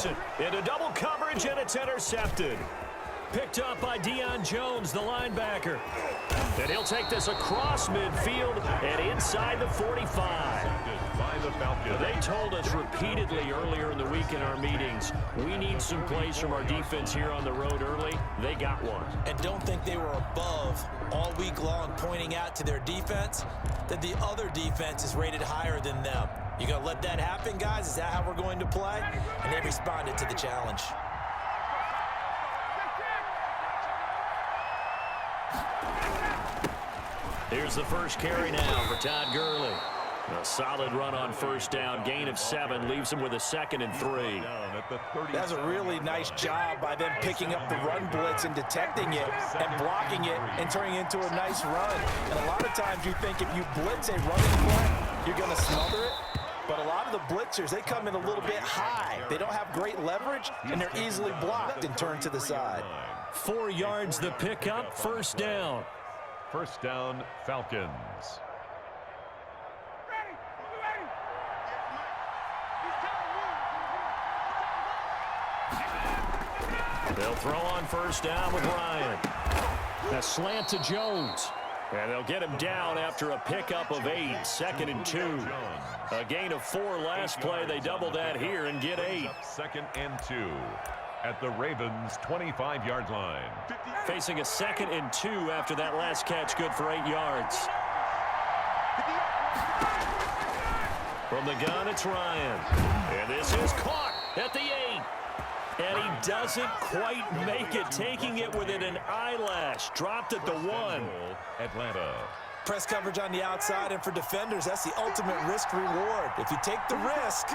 Jackson into double coverage, and it's intercepted. Picked up by Deion Jones, the linebacker. And he'll take this across midfield and inside the 45. They told us repeatedly earlier in the week in our meetings, we need some plays from our defense here on the road early. They got one. And don't think they were above all week long, pointing out to their defense that the other defense is rated higher than them. You going to let that happen, guys? Is that how we're going to play? And they responded to the challenge. Here's the first carry now for Todd Gurley. A solid run on first down. Gain of 7 leaves him with a 2nd and 3. That's a really nice job by them picking up the run blitz and detecting it and blocking it and turning it into a nice run. And a lot of times you think if you blitz a running play, you're going to smother it. But a lot of the blitzers, they come in a little bit high. They don't have great leverage, and they're easily blocked and turned to the side. 4 yards the pickup, first down. First down, Falcons. They'll throw on first down with Ryan. A slant to Jones. And they'll get him down after a pickup of 8, 2nd and 2. A gain of 4 last play. They double that here and get 8. 2nd and 2 at the Ravens' 25-yard line. Facing a 2nd and 2 after that last catch, good for 8 yards. From the gun, it's Ryan. And this is caught at the 8. And he doesn't quite make it, taking it within an eyelash. Dropped at the 1. Atlanta. Press coverage on the outside, and for defenders, that's the ultimate risk-reward. If you take the risk,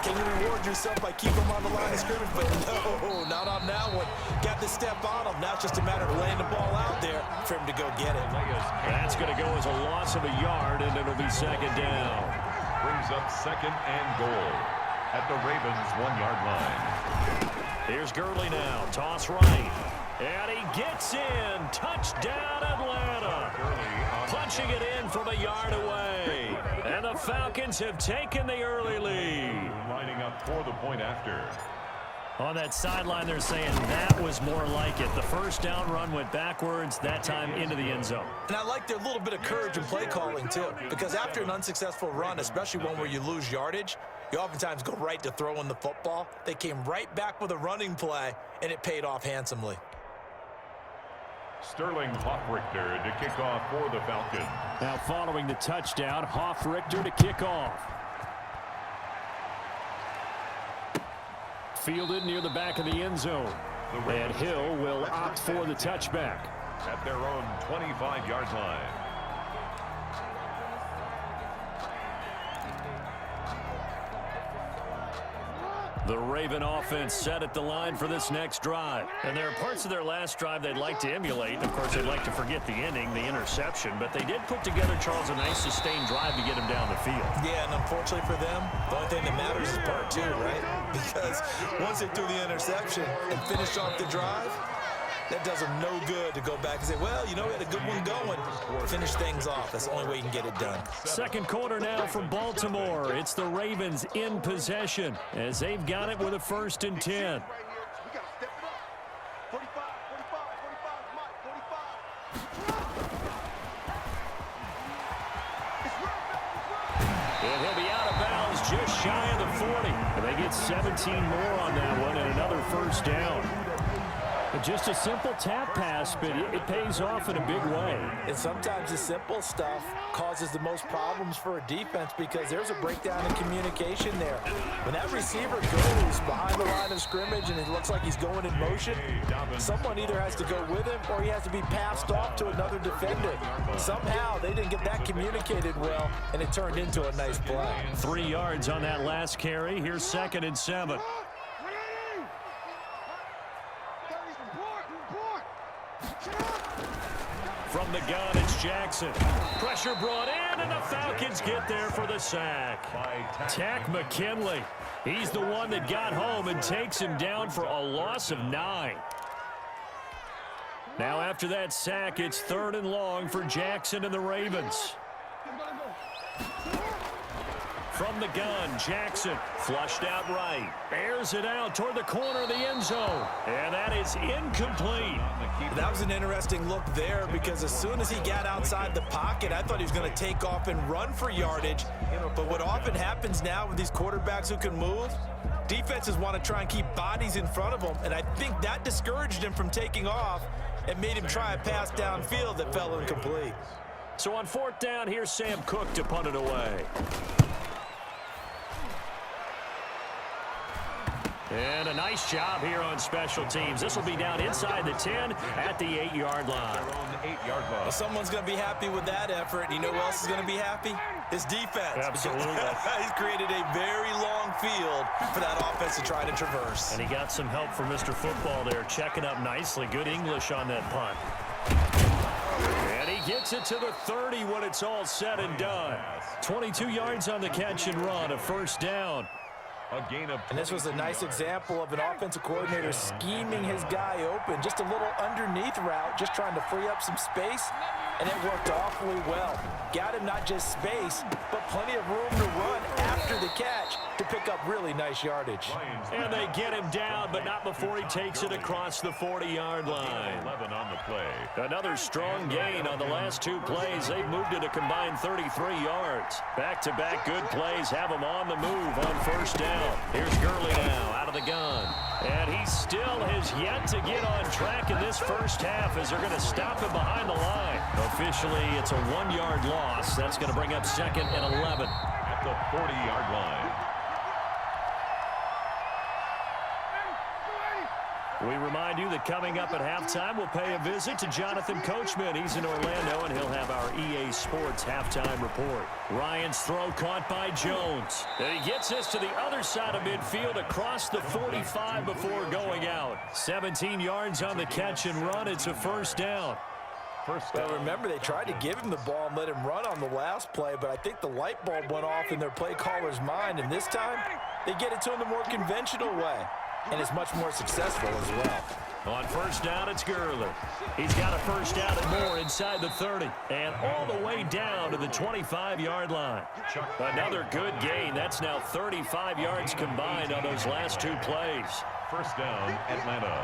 can you reward yourself by keeping them on the line of scrimmage? But no, not on that one. Got to step on him. Now it's just a matter of laying the ball out there for him to go get it. That's going to go as a loss of a yard, and it'll be 2nd down. Brings up 2nd and goal at the Ravens' 1-yard line. Here's Gurley now. Toss right. And he gets in. Touchdown, Atlanta. Punching it in from a yard away. And the Falcons have taken the early lead. Lining up for the point after. On that sideline, they're saying that was more like it. The first down run went backwards, that time into the end zone. And I like their little bit of courage in play calling, too. Because after an unsuccessful run, especially one where you lose yardage, you oftentimes go right to throwing the football. They came right back with a running play, and it paid off handsomely. Sterling Hoffrichter to kick off for the Falcons. Now following the touchdown, Hoffrichter to kick off. Fielded near the back of the end zone. And Hill will opt for the touchback. At their own 25-yard line. The Raven offense set at the line for this next drive. And there are parts of their last drive they'd like to emulate. Of course, they'd like to forget the inning, the interception. But they did put together, Charles, a nice sustained drive to get him down the field. Yeah, and unfortunately for them, the only thing that matters is part 2, right? Because once they threw the interception and finished off the drive, that does them no good to go back and say, well, you know, we had a good one going. Finish things off. That's the only way you can get it done. Second quarter now from Baltimore. It's the Ravens in possession as they've got it with a 1st and 10. And he'll be out of bounds just shy of the 40. And they get 17 more on that one and another first down. Just a simple tap pass, but it pays off in a big way. And sometimes the simple stuff causes the most problems for a defense because there's a breakdown in communication there. When that receiver goes behind the line of scrimmage and it looks like he's going in motion, someone either has to go with him or he has to be passed off to another defender. Somehow they didn't get that communicated well, and it turned into a nice play. 3 yards on that last carry. Here's 2nd and 7. From the gun, it's Jackson. Pressure brought in, and the Falcons get there for the sack. Tack McKinley. He's the one that got home and takes him down for a loss of 9. Now after that sack, it's 3rd and long for Jackson and the Ravens. from the gun. Jackson flushed out right. Airs it out toward the corner of the end zone. And that is incomplete. That was an interesting look there because as soon as he got outside the pocket, I thought he was going to take off and run for yardage. But what often happens now with these quarterbacks who can move, defenses want to try and keep bodies in front of them, and I think that discouraged him from taking off and made him try a pass downfield that fell incomplete. So on 4th down, here's Sam Cook to punt it away. And a nice job here on special teams. This will be down inside the 10 at the 8-yard line. Well, someone's going to be happy with that effort. And you know who else is going to be happy? His defense. Absolutely. He's created a very long field for that offense to try to traverse. And he got some help from Mr. Football there, checking up nicely. Good English on that punt. And he gets it to the 30 when it's all said and done. 22 yards on the catch and run, a 1st down. And this was a nice example of an offensive coordinator scheming his guy open. Just a little underneath route, just trying to free up some space, and it worked awfully well. Got him not just space, but plenty of room to run after the catch to pick up really nice yardage. And they get him down, but not before he takes it across the 40-yard line. 11 on the play. Another strong gain on the last 2 plays. They've moved it a combined 33 yards. Back-to-back good plays have them on the move on 1st down. Here's Gurley now out of the gun. And he still has yet to get on track in this 1st half as they're going to stop him behind the line. Officially, it's a 1-yard loss. That's going to bring up 2nd and 11. At the 40-yard line. We remind you that coming up at halftime, we'll pay a visit to Jonathan Coachman. He's in Orlando, and he'll have our EA Sports halftime report. Ryan's throw caught by Jones. And he gets this to the other side of midfield across the 45 before going out. 17 yards on the catch and run. It's a 1st down. Well, remember, they tried to give him the ball and let him run on the last play, but I think the light bulb went off in their play caller's mind, and this time they get it to him the more conventional way. And it's much more successful as well. On 1st down, it's Gurley. He's got a 1st down and more inside the 30. And all the way down to the 25-yard line. Another good gain. That's now 35 yards combined on those last 2 plays. 1st down, Atlanta.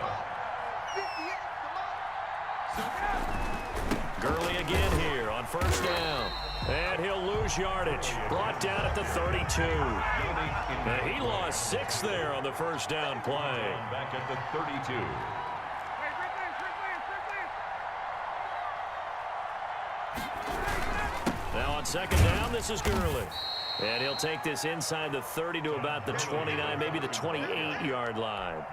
Gurley again here on 1st down. And he'll lose yardage. Brought down at the 32. And he lost 6 there on the 1st down play. Back at the 32. Now on 2nd down, this is Gurley. And he'll take this inside the 30 to about the 29, maybe the 28-yard line.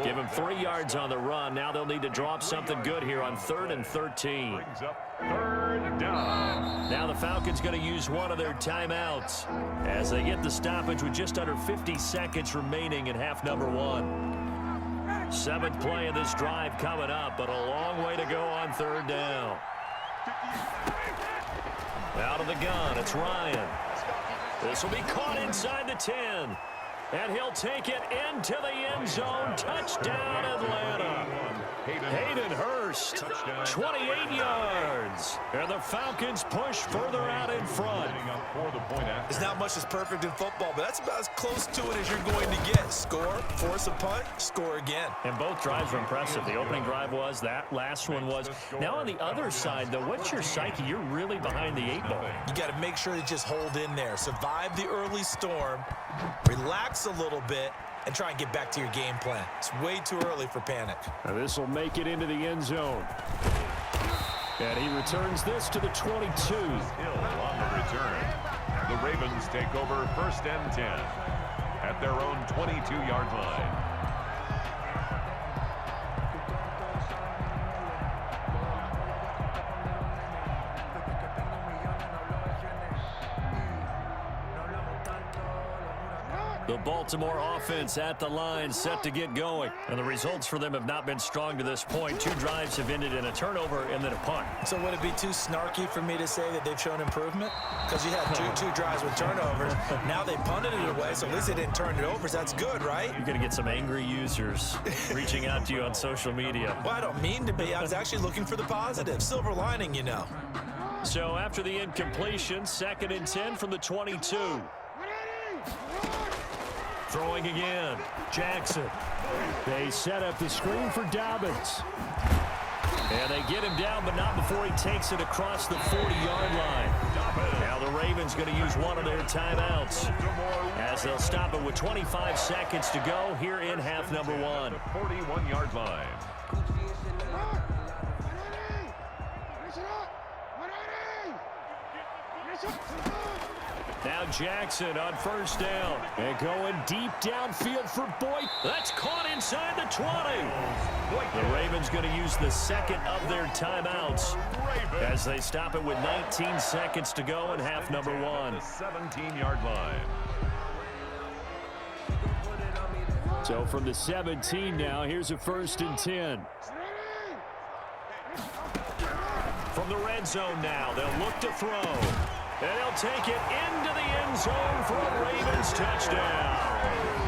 Give him 3 yards on the run. Now they'll need to drop something good here on 3rd and 13. Brings up 3rd down. Now the Falcons going to use one of their timeouts as they get the stoppage with just under 50 seconds remaining in half number 1. 7th play of this drive coming up, but a long way to go on 3rd down. Out of the gun, it's Ryan. This will be caught inside the 10. And he'll take it into the end zone. Touchdown, Atlanta. Hayden Hurst, 28 yards. And the Falcons push further out in front. There's not much that's perfect in football, but that's about as close to it as you're going to get. Score, force a punt, score again. And both drives were impressive. The opening drive was, that last one was. Now on the other side, though, what's your psyche? You're really behind the 8 ball. You got to make sure to just hold in there. Survive the early storm, relax a little bit, and try and get back to your game plan. It's way too early for panic. Now this will make it into the end zone. And he returns this to the 22. Hill on the return. The Ravens take over 1st and 10 at their own 22-yard line. The Baltimore offense at the line, set to get going. And the results for them have not been strong to this point. 2 drives have ended in a turnover and then a punt. So would it be too snarky for me to say that they've shown improvement? Because you had two drives with turnovers. Now they punted it away, so at least they didn't turn it over. So that's good, right? You're going to get some angry users reaching out to you on social media. Well, I don't mean to be. I was actually looking for the positive. Silver lining, you know. So after the incompletion, 2nd and 10 from the 22. Throwing again. Jackson. They set up the screen for Dobbins. And they get him down, but not before he takes it across the 40-yard line. Now the Ravens going to use one of their timeouts as they'll stop it with 25 seconds to go here in half number one. 41-yard line. Now Jackson on first down. And going deep downfield for Boyd. That's caught inside the 20. The Ravens going to use the second of their timeouts as they stop it with 19 seconds to go in half number one. The 17-yard line. So from the 17 now, here's a 1st and 10. From the red zone now, they'll look to throw. And he'll take it into the end zone for a Ravens touchdown.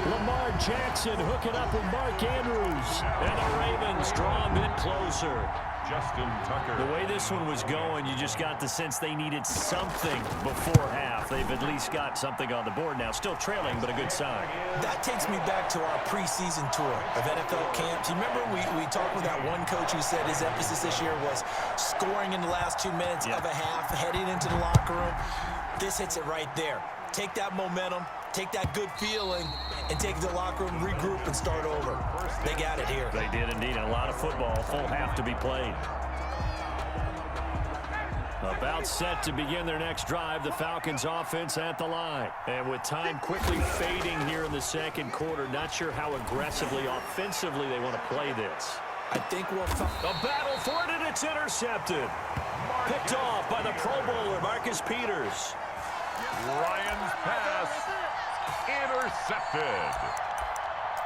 Lamar Jackson hooking up with Mark Andrews. And the Ravens draw a bit closer. Justin Tucker. The way this one was going, you just got the sense they needed something before half. They've at least got something on the board now. Still trailing, but a good sign. That takes me back to our preseason tour of NFL camps. You remember we talked with that one coach who said his emphasis this year was scoring in the last 2 minutes of a half, heading into the locker room. This hits it right there. Take that momentum, take that good feeling, and take it to the locker room, regroup, and start over. They got it here. They did indeed. A lot of football, full half to be played. About set to begin their next drive, the Falcons offense at the line. And with time quickly fading here in the second quarter, not sure how aggressively, offensively they want to play this. I think we'll... A battle for it, and it's intercepted. Picked off by the Pro Bowler, Marcus Peters. Ryan's pass intercepted.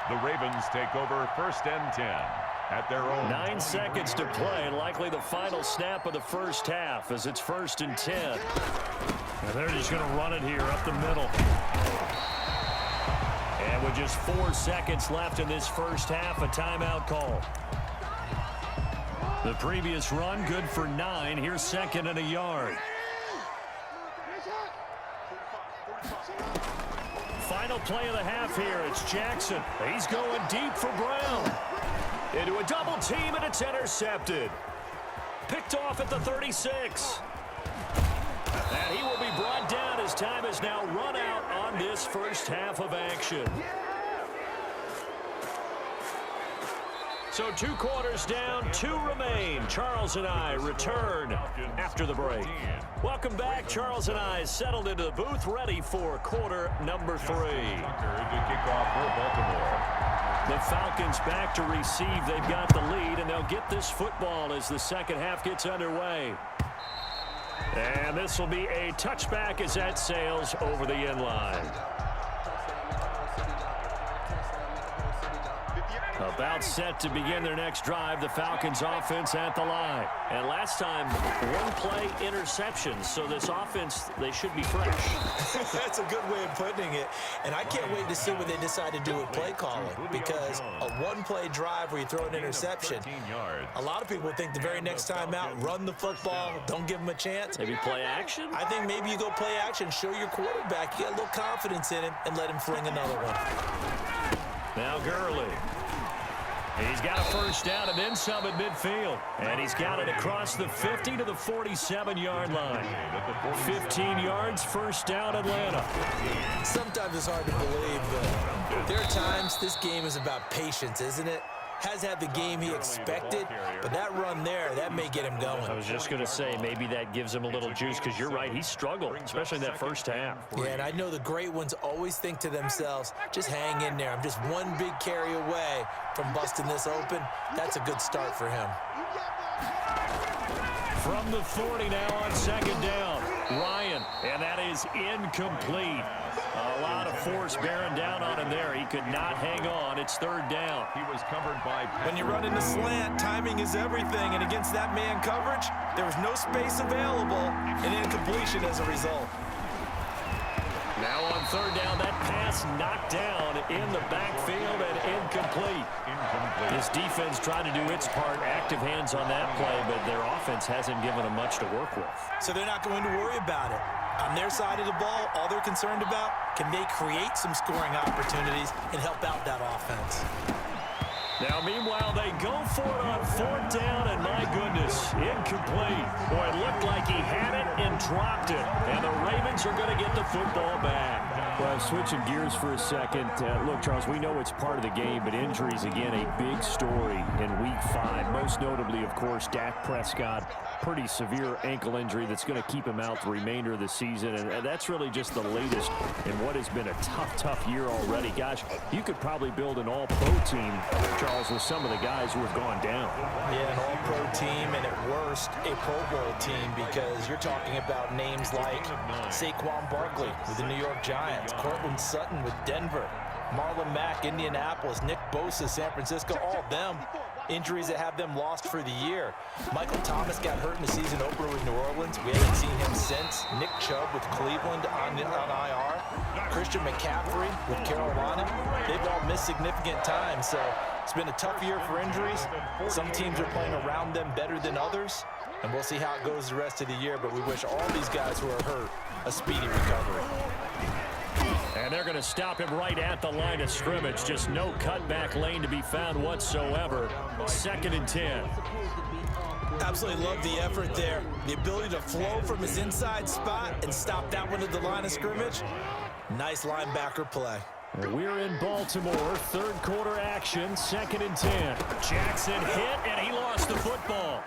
The Ravens take over 1st and 10 at their own. 9 seconds to play, and likely the final snap of the first half as it's 1st and 10. And they're just going to run it here up the middle. And with just 4 seconds left in this first half, a timeout call. The previous run good for 9. Here's 2nd and a yard. Final play of the half here. It's Jackson. He's going deep for Brown. Into a double team, and it's intercepted. Picked off at the 36. And he will be brought down as time has now run out on this first half of action. So 2 quarters down, 2 remain. Charles and I return after the break. Welcome back. Charles and I settled into the booth, ready for quarter number 3. Tucker to kick off for Baltimore. The Falcons back to receive. They've got the lead, and they'll get this football as the second half gets underway. And this will be a touchback as that sails over the end line. About set to begin their next drive, the Falcons offense at the line. And last time, 1 play interception, so this offense, they should be fresh. That's a good way of putting it. And I can't wait to see what they decide to do with play calling, because a 1-play drive where you throw an interception, a lot of people think the very next time out, run the football, don't give them a chance. Maybe play action? I think maybe you go play action, show your quarterback, you got a little confidence in him, and let him fling another one. Now Gurley. He's got a first down and then some at midfield. And he's got it across the 50 to the 47-yard line. 15 yards, first down, Atlanta. Sometimes it's hard to believe, but there are times this game is about patience, isn't it? Has had the game he expected, but that run there, that may get him going. I was just going to say, maybe that gives him a little juice, because you're right, he struggled, especially in that first half. Yeah, and I know the great ones always think to themselves, just hang in there. I'm just one big carry away from busting this open. That's a good start for him. From the 40 now on second down, Ryan, and that is incomplete. A lot of force bearing down on him there. He could not hang on. It's 3rd down. He was covered by... When you run in the slant, timing is everything, and against that man coverage, there was no space available, and incompletion as a result. Now on 3rd down, that pass knocked down in the backfield and incomplete. This defense tried to do its part, active hands on that play, but their offense hasn't given them much to work with. So they're not going to worry about it. On their side of the ball, all they're concerned about, can they create some scoring opportunities and help out that offense? Now, meanwhile, they go for it on 4th down, and my goodness, incomplete. Boy, it looked like he had it and dropped it, and the Ravens are going to get the football back. Well, switching gears for a second. Look, Charles, we know it's part of the game, but injuries, again, a big story in Week 5. Most notably, of course, Dak Prescott. Pretty severe ankle injury that's going to keep him out the remainder of the season, and that's really just the latest in what has been a tough year already. Gosh, you could probably build an all-pro team, Charles, with some of the guys who have gone down. Yeah, an all-pro team, and at worst, a Pro Bowl team, because you're talking about names like Saquon Barkley with the New York Giants, Cortland Sutton with Denver, Marlon Mack, Indianapolis, Nick Bosa, San Francisco, all of them. Injuries that have them lost for the year. Michael Thomas got hurt in the season opener with New Orleans. We haven't seen him since. Nick Chubb with Cleveland on IR. Christian McCaffrey with Carolina. They've all missed significant time, so it's been a tough year for injuries. Some teams are playing around them better than others, and we'll see how it goes the rest of the year, but we wish all these guys who are hurt a speedy recovery. And they're going to stop him right at the line of scrimmage. Just no cutback lane to be found whatsoever. 2nd and 10. Absolutely love the effort there. The ability to flow from his inside spot and stop that one at the line of scrimmage. Nice linebacker play. We're in Baltimore. 3rd quarter action. 2nd and 10. Jackson hit, and he lost the football.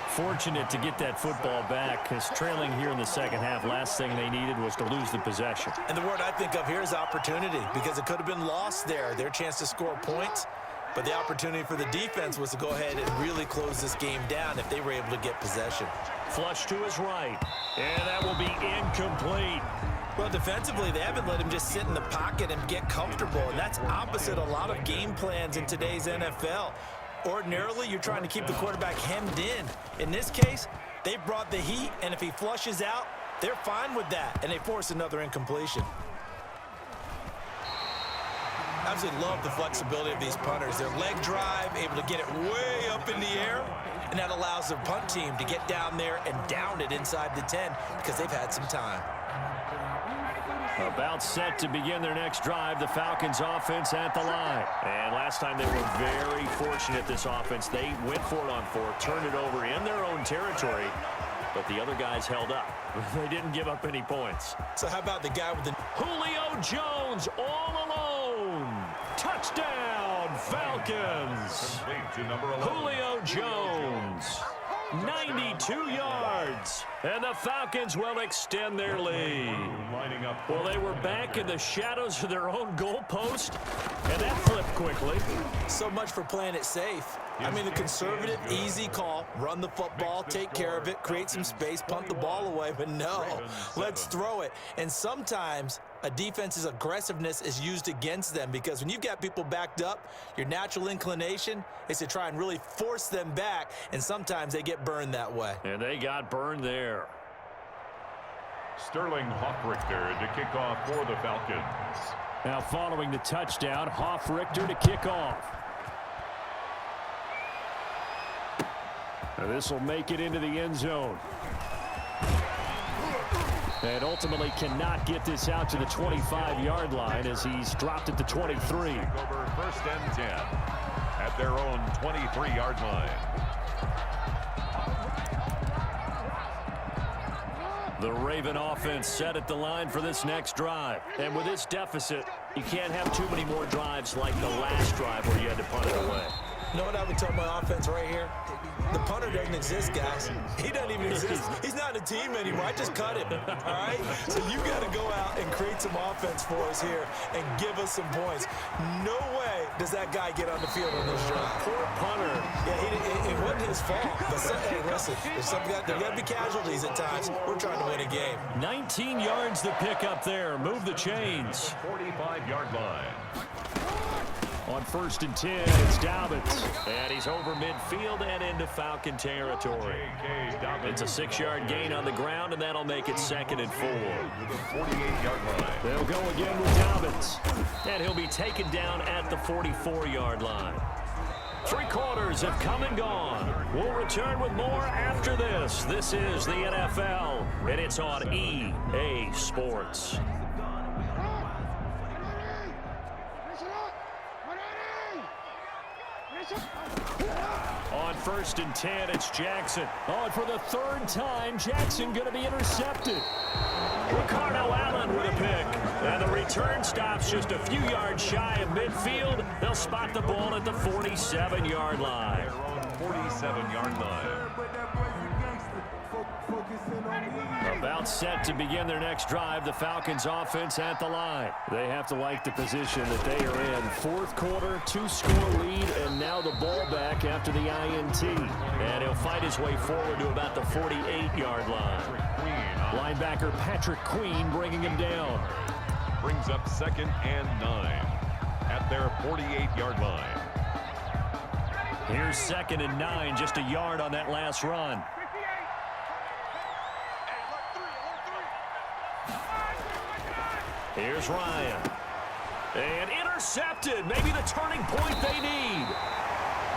Fortunate to get that football back, because trailing here in the second half, last thing they needed was to lose the possession. And the word I think of here is opportunity, because it could have been lost there. Their chance to score points, but the opportunity for the defense was to go ahead and really close this game down if they were able to get possession. Flush to his right, and that will be incomplete. Well, defensively, they haven't let him just sit in the pocket and get comfortable, and that's opposite a lot of game plans in today's NFL. Ordinarily, you're trying to keep the quarterback hemmed in. In this case, they brought the heat, and if he flushes out, they're fine with that, and they force another incompletion. Absolutely love the flexibility of these punters. Their leg drive, able to get it way up in the air, and that allows their punt team to get down there and down it inside the 10 because they've had some time. About set to begin their next drive, the Falcons offense at the line. And last time they were very fortunate, this offense. They went for it on 4, turned it over in their own territory, but the other guys held up. They didn't give up any points. So how about the guy with the... Julio Jones all alone. Touchdown, Falcons. Julio Jones. 92 yards, and the Falcons will extend their lead. Well, they were back in the shadows of their own goalpost, and that flipped quickly. So much for playing it safe. I mean, the conservative, easy call, run the football, take care of it, create some space, punt the ball away, but no, let's throw it. And sometimes a defense's aggressiveness is used against them, because when you've got people backed up, your natural inclination is to try and really force them back, and sometimes they get burned that way. And they got burned there. Sterling Hoffrichter to kick off for the Falcons. Now following the touchdown, Hoffrichter to kick off. This will make it into the end zone. And ultimately cannot get this out to the 25-yard line as he's dropped at the 23. Over 1st and 10 at their own 23-yard line. The Raven offense set at the line for this next drive. And with this deficit, you can't have too many more drives like the last drive where you had to punt it away. You know what I would tell my offense right here? The punter doesn't exist, guys. He doesn't even exist. He's not a team anymore. I just cut him, all right? So you got to go out and create some offense for us here and give us some points. No way does that guy get on the field on this drive. Poor punter. Yeah, it wasn't his fault. But hey, listen, there got to be casualties at times. We're trying to win a game. 19 yards to pick up there. Move the chains. 45-yard line. On 1st and 10, it's Dobbins. And he's over midfield and into Falcon territory. It's a 6-yard gain on the ground, and that'll make it 2nd and 4. 48-yard line. They'll go again with Dobbins. And he'll be taken down at the 44-yard line. Three quarters have come and gone. We'll return with more after this. This is the NFL, and it's on EA Sports. On 1st and 10, it's Jackson. Oh, and for the third time, Jackson going to be intercepted. Ricardo Allen with a pick. And the return stops just a few yards shy of midfield. They'll spot the ball at the 47-yard line. 47-yard line. About set to begin their next drive, the Falcons offense at the line. They have to like the position that they are in. Fourth quarter, 2-score lead, and now the ball back after the INT. And he'll fight his way forward to about the 48-yard line. Linebacker Patrick Queen bringing him down. Brings up 2nd and 9 at their 48-yard line. Here's 2nd and 9, just a yard on that last run. Here's Ryan. And intercepted. Maybe the turning point they need.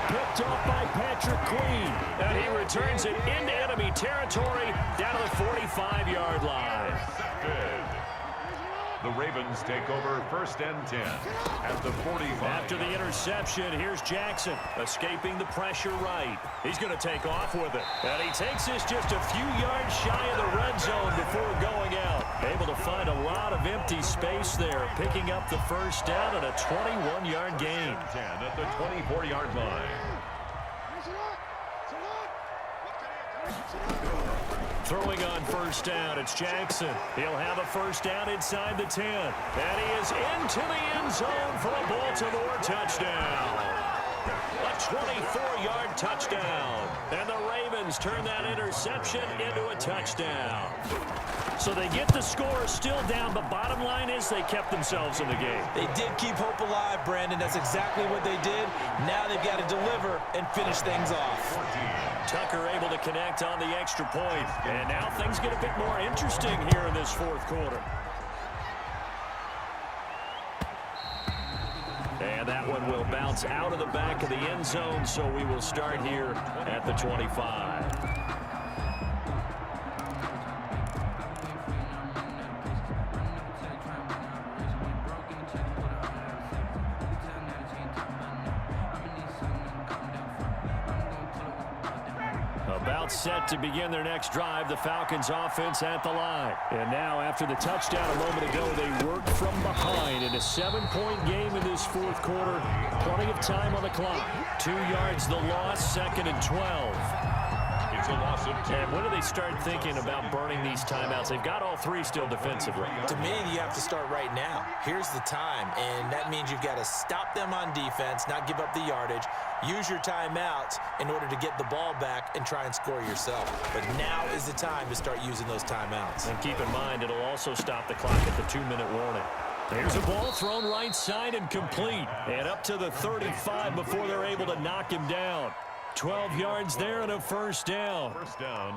Picked off by Patrick Queen. And he returns it into enemy territory down to the 45-yard line. The Ravens take over 1st and 10 at the 45. After the interception, here's Jackson escaping the pressure right. He's going to take off with it. And he takes this just a few yards shy of the red zone before going out. Able to find a lot of empty space there, picking up the first down at a 21-yard gain. 10 at the 24-yard line. Throwing on 1st down, it's Jackson. He'll have a first down inside the 10. And he is into the end zone for a Baltimore touchdown. A 24-yard touchdown. And the Ravens turn that interception into a touchdown. So they get the score still down, but bottom line is they kept themselves in the game. They did keep hope alive, Brandon. That's exactly what they did. Now they've got to deliver and finish things off. Tucker able to connect on the extra point. And now things get a bit more interesting here in this fourth quarter. And that one will bounce out of the back of the end zone, so we will start here at the 25. About set to begin their next drive, the Falcons offense at the line. And now after the touchdown a moment ago, they worked from behind in a 7-point game in this fourth quarter. Plenty of time on the clock. 2 yards the loss, 2nd and 12. It's a loss of 2. And when do they start thinking about burning these timeouts? They've got all 3 still defensively. To me, you have to start right now. Here's the time, and that means you've got to stop them on defense, not give up the yardage, use your timeouts in order to get the ball back and try and score yourself. But now is the time to start using those timeouts. And keep in mind, it'll also stop the clock at the 2-minute warning. There's a ball thrown right side and complete. And up to the 35 before they're able to knock him down. 12 yards there and a first down.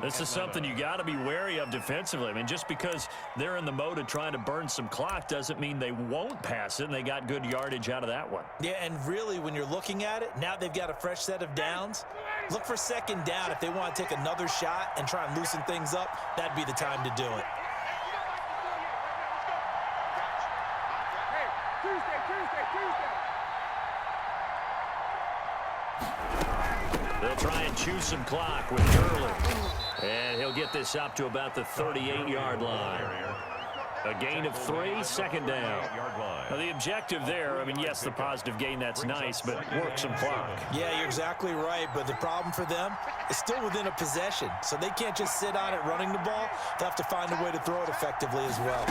This is something you got to be wary of defensively. I mean, just because they're in the mode of trying to burn some clock doesn't mean they won't pass it, and they got good yardage out of that one. Yeah, and really, when you're looking at it, now they've got a fresh set of downs. Look for 2nd down. If they want to take another shot and try and loosen things up, that'd be the time to do it. They'll try and chew some clock with Gurley. And he'll get this up to about the 38-yard line. A gain of 3, 2nd down. Now, the objective there, I mean, yes, the positive gain, that's nice, but work some clock. Yeah, you're exactly right, but the problem for them is still within a possession, so they can't just sit on it running the ball. They'll have to find a way to throw it effectively as well.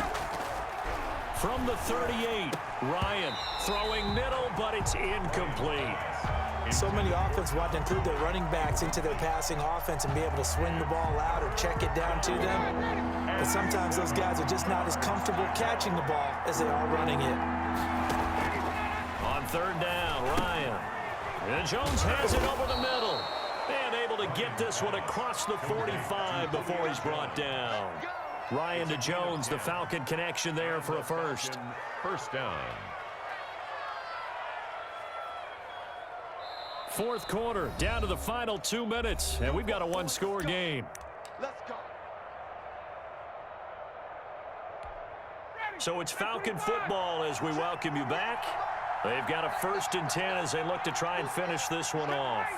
From the 38, Ryan throwing middle, but it's incomplete. So many offense want to include their running backs into their passing offense and be able to swing the ball out or check it down to them. But sometimes those guys are just not as comfortable catching the ball as they are running it. On 3rd down, Ryan. And Jones has it over the middle. And able to get this one across the 45 before he's brought down. Ryan to Jones, the Falcon connection there for a first. First down. Fourth quarter, down to the final 2 minutes, and we've got a one-score game. Let's go. So it's Falcon football as we welcome you back. They've got a 1st and 10 as they look to try and finish this one off.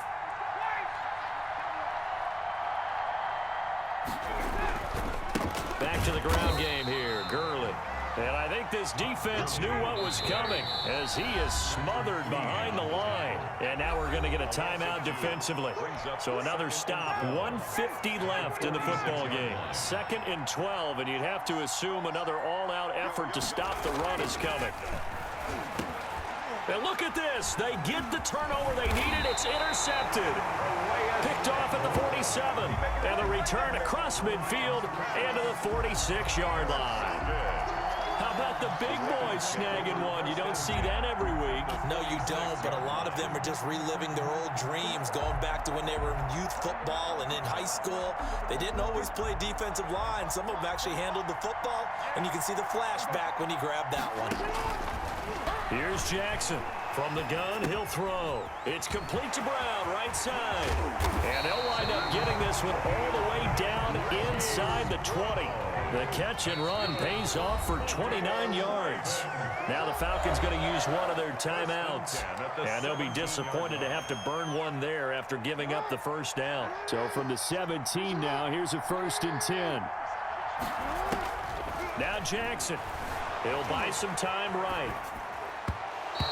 Back to the ground game here, Gurley. And I think this defense knew what was coming as he is smothered behind the line. And now we're going to get a timeout defensively. So another stop, 1:50 left in the football game. 2nd and 12, and you'd have to assume another all-out effort to stop the run is coming. And look at this. They get the turnover they needed. It's intercepted. Picked off at the 47. And the return across midfield and to the 46-yard line. How about the big boys snagging one? You don't see that every week. No, you don't, but a lot of them are just reliving their old dreams, going back to when they were in youth football and in high school. They didn't always play defensive line. Some of them actually handled the football, and you can see the flashback when he grabbed that one. Here's Jackson. From the gun, he'll throw. It's complete to Brown, right side. And they'll wind up getting this one all the way down inside the 20. The catch and run pays off for 29 yards. Now the Falcons going to use one of their timeouts. And they'll be disappointed to have to burn one there after giving up the first down. So from the 17 now, here's a 1st and 10. Now Jackson. He'll buy some time right.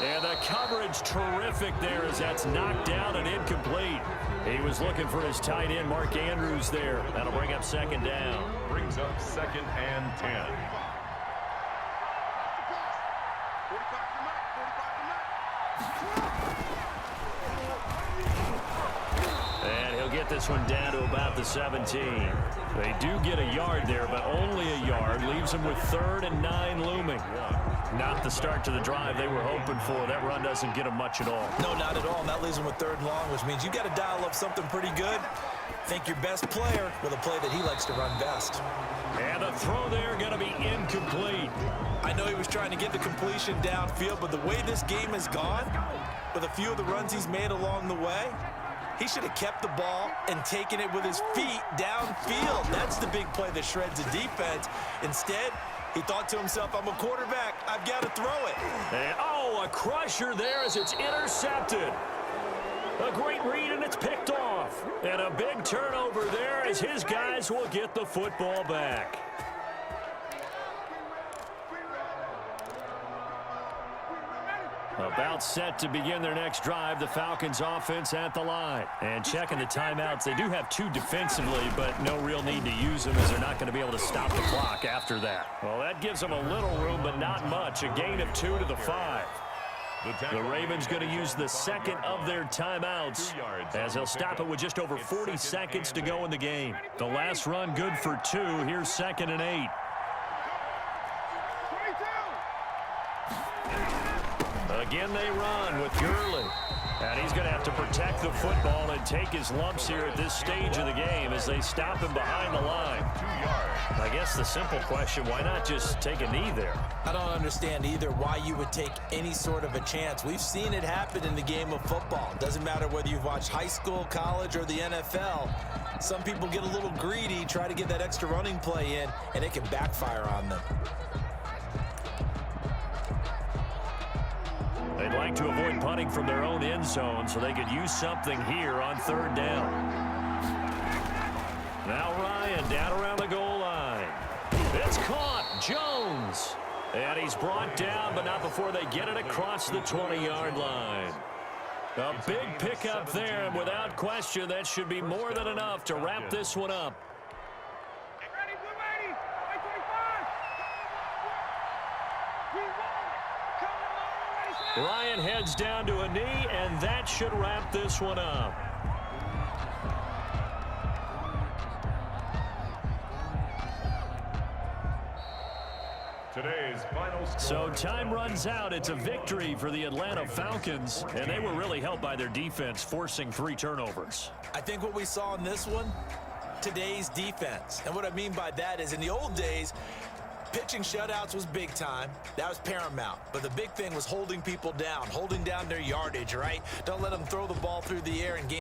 And the coverage terrific there as that's knocked down and incomplete. He was looking for his tight end, Mark Andrews, there. That'll bring up 2nd down. Brings up 2nd and 10. And he'll get this one down to about the 17. They do get a yard there, but only a yard. Leaves them with 3rd and 9 looming. Not the start to the drive they were hoping for. That run doesn't get them much at all. No, not at all. And that leaves them with 3rd and long, which means you got to dial up something pretty good. Think your best player with a play that he likes to run best. And a throw there going to be incomplete. I know he was trying to get the completion downfield, but the way this game has gone, with a few of the runs he's made along the way, he should have kept the ball and taken it with his feet downfield. That's the big play that shreds the defense. Instead, he thought to himself, I'm a quarterback. I've got to throw it. And, oh, a crusher there as it's intercepted. A great read, and it's picked off. And a big turnover there as his guys will get the football back. About set to begin their next drive, the Falcons offense at the line. And checking the timeouts, they do have 2 defensively, but no real need to use them as they're not going to be able to stop the clock after that. Well, that gives them a little room, but not much. A gain of 2 to the 5. The Ravens going to use the 2nd of their timeouts as they'll stop it with just over 40 seconds to go in the game. The last run good for 2. Here's 2nd and 8. Again, they run with Gurley. And he's going to have to protect the football and take his lumps here at this stage of the game as they stop him behind the line. 2 yards. I guess the simple question, why not just take a knee there? I don't understand either why you would take any sort of a chance. We've seen it happen in the game of football. It doesn't matter whether you've watched high school, college, or the NFL. Some people get a little greedy, try to get that extra running play in, and it can backfire on them. They'd like to avoid punting from their own end zone so they could use something here on 3rd down. Now Ryan down around the goal line. It's caught. Jones. And he's brought down, but not before they get it across the 20-yard line. A big pickup there, and without question, that should be more than enough to wrap this one up. Ryan heads down to a knee, and that should wrap this one up. Today's final score. So time runs out. It's a victory for the Atlanta Falcons, and they were really helped by their defense, forcing 3 turnovers. I think what we saw in this one, today's defense. And what I mean by that is in the old days, Pitching shutouts was big time. That was paramount. But the big thing was holding people down, holding down their yardage, right? Don't let them throw the ball through the air and gain